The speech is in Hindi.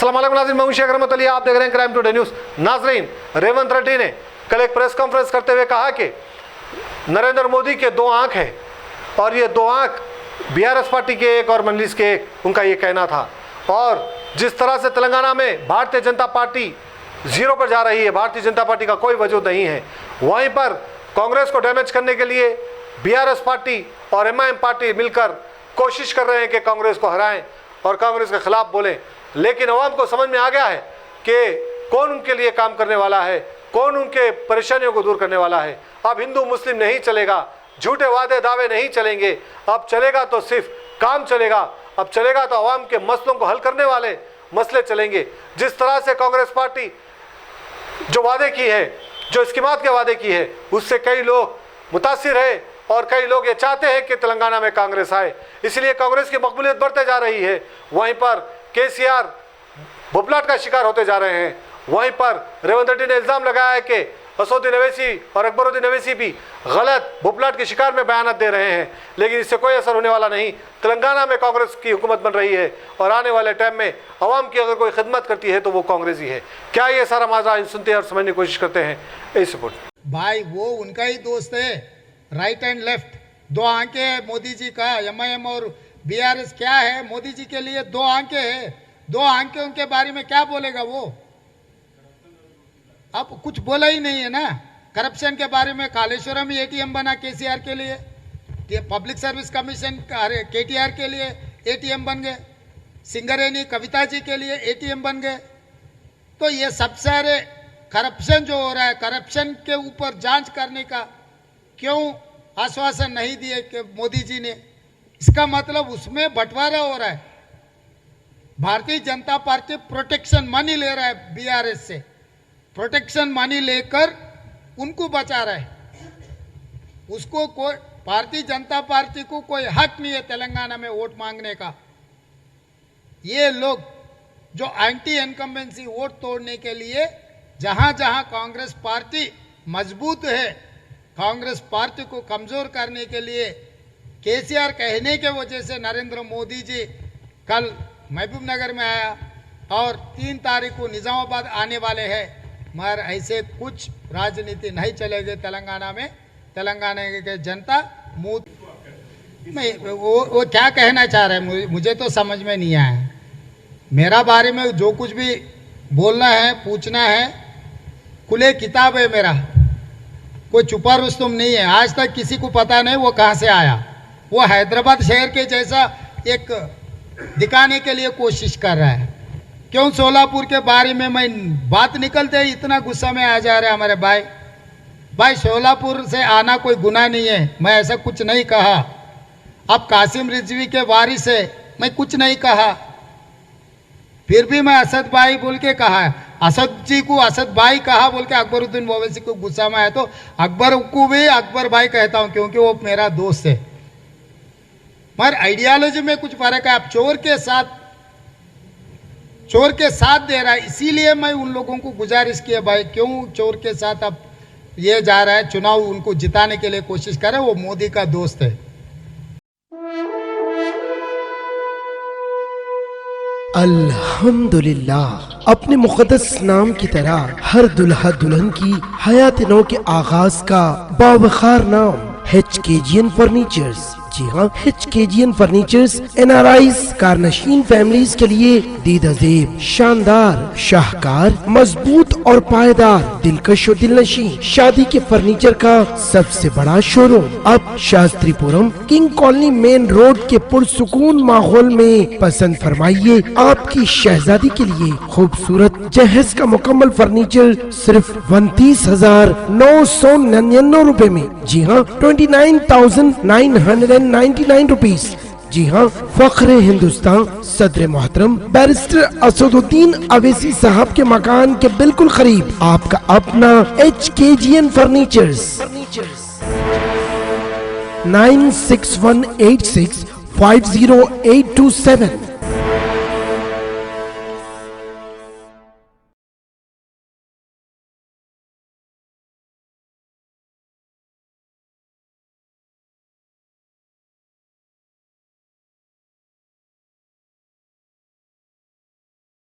अस्सलाम वालेकुम नाज़रीन, मैं शेख रहमत अली, आप देख रहे हैं क्राइम टुडे न्यूज़। नाज़रीन, रेवंत रेड्डी ने कल एक प्रेस कॉन्फ्रेंस करते हुए कहा कि नरेंद्र मोदी के दो आंख हैं और ये दो आंख बीआरएस पार्टी के एक और मजलिस के एक, उनका ये कहना था। और जिस तरह से तेलंगाना में भारतीय जनता पार्टी जीरो पर जा रही है, भारतीय जनता पार्टी का कोई वजूद नहीं है, वहीं पर कांग्रेस को डैमेज करने के लिए बीआरएस पार्टी और एमआईएम पार्टी मिलकर कोशिश कर रहे हैं कि कांग्रेस को हराएं और कांग्रेस के खिलाफ बोलें। लेकिन अवाम को समझ में आ गया है कि कौन उनके लिए काम करने वाला है, कौन उनके परेशानियों को दूर करने वाला है। अब हिंदू मुस्लिम नहीं चलेगा, झूठे वादे दावे नहीं चलेंगे, अब चलेगा तो सिर्फ काम चलेगा, अब चलेगा तो अवाम के मसलों को हल करने वाले मसले चलेंगे। जिस तरह से कांग्रेस पार्टी जो वादे की है, जो स्कीमात के वादे की है, उससे कई लोग मुतासिर है और कई लोग ये चाहते हैं कि तेलंगाना में कांग्रेस आए, इसलिए कांग्रेस की मकबूलियत बढ़ते जा रही है। वहीं पर केसीआर बुबलाट का शिकार होते जा रहे हैं। वहीं पर रेवंत रेड्डी ने इल्ज़ाम लगाया है कि असदुद्दीन अवैसी और अकबरुद्दीन अवैसी भी गलत बुबलाट के शिकार में बयान दे रहे हैं, लेकिन इससे कोई असर होने वाला नहीं। तेलंगाना में कांग्रेस की हुकूमत बन रही है और आने वाले टाइम में अवाम की अगर कोई खिदमत करती है तो वो कांग्रेस ही है। क्या ये सारा माजरा सुनते हैं और समझने की कोशिश करते हैं? इस रिपोर्ट भाई वो उनका ही दोस्त है, राइट एंड लेफ्ट दो आंखें है मोदी जी का। एमआईएम और बीआरएस क्या है, मोदी जी के लिए दो आंखें है। दो आंखें उनके बारे में क्या बोलेगा वो? अब कुछ बोला ही नहीं है ना। करप्शन के बारे में कालेश्वरम ही एटीएम बना केसीआर के लिए, पब्लिक सर्विस कमीशन केटीआर के लिए एटीएम बन गए, सिंगरेनी कविता जी के लिए एटीएम बन गए। तो ये सब सारे करप्शन जो हो रहा है, करप्शन के ऊपर जांच करने का क्यों आश्वासन नहीं दिए कि मोदी जी ने? इसका मतलब उसमें बंटवारा हो रहा है। Bharatiya Janata party protection money ले रहा है बीआरएस से, प्रोटेक्शन मनी लेकर उनको बचा रहा है। उसको कोई, भारतीय जनता पार्टी को कोई हक नहीं है तेलंगाना में वोट मांगने का। ये लोग जो एंटी इनकम्बेंसी वोट तोड़ने के लिए जहां जहां कांग्रेस पार्टी मजबूत है, कांग्रेस पार्टी को कमजोर करने के लिए केसीआर कहने के वजह से नरेंद्र मोदी जी कल महबूब नगर में आया और 3 तारीख को निजामाबाद आने वाले हैं। मगर ऐसे कुछ राजनीति नहीं चलेगी तेलंगाना में। तेलंगाना के जनता मुंह वो क्या कहना चाह रहे हैं मुझे तो समझ में नहीं आया। मेरा बारे में जो कुछ भी बोलना है, पूछना है, खुले किताब है मेरा, कोई छुपा रुस्तुम नहीं है। आज तक किसी को पता नहीं वो कहाँ से आया। वो हैदराबाद शहर के जैसा एक दिखाने के लिए कोशिश कर रहा है। क्यों सोलापुर के बारे में मैं बात निकलते ही इतना गुस्सा में आ जा रहे हैं हमारे भाई। भाई सोलापुर से आना कोई गुनाह नहीं है, मैं ऐसा कुछ नहीं कहा। अब कासिम रिजवी के वारिस है, मैं कुछ नहीं कहा, फिर भी मैं असद भाई बोल के कहा है। असद जी को असद भाई कहा बोल के अकबरुद्दीन ओवैसी को गुस्सा में आया, तो अकबर को भी अकबर भाई कहता हूं क्योंकि वो मेरा दोस्त है। मगर आइडियोलॉजी में कुछ फर्क है। आप चोर के साथ दे रहा है, इसीलिए मैं उन लोगों को गुजारिश किया भाई क्यों चोर के साथ अब ये जा रहा है, चुनाव उनको जिताने के लिए कोशिश करे, वो मोदी का दोस्त है। अल्हम्दुलिल्लाह, अपने मुक़द्दस नाम की तरह हर दुल्हा दुल्हन की हयात नौ के आगाज का बावखार नाम HKGN फर्नीचर्स। जी हाँ, HKGN फर्नीचर्स NRIs कारनशीन फैमिलीज के लिए दीदाजेब, शानदार, शाहकार, मजबूत और पायदार, दिलकश और दिलनशी शादी के फर्नीचर का सबसे बड़ा शोरूम अब Shastripuram king colony main road के पुरसुकून माहौल में। पसंद फरमाइए आपकी शहजादी के लिए खूबसूरत जहेज का मुकम्मल फर्नीचर सिर्फ 29,999 रुपए में। जी हाँ, 29,999 रुपीज। जी हाँ, फख्रे हिंदुस्तान सदर मोहतरम बैरिस्टर असदुद्दीन अवैसी साहब के मकान के बिल्कुल करीब आपका अपना HKGN फर्नीचर्स। 9618650827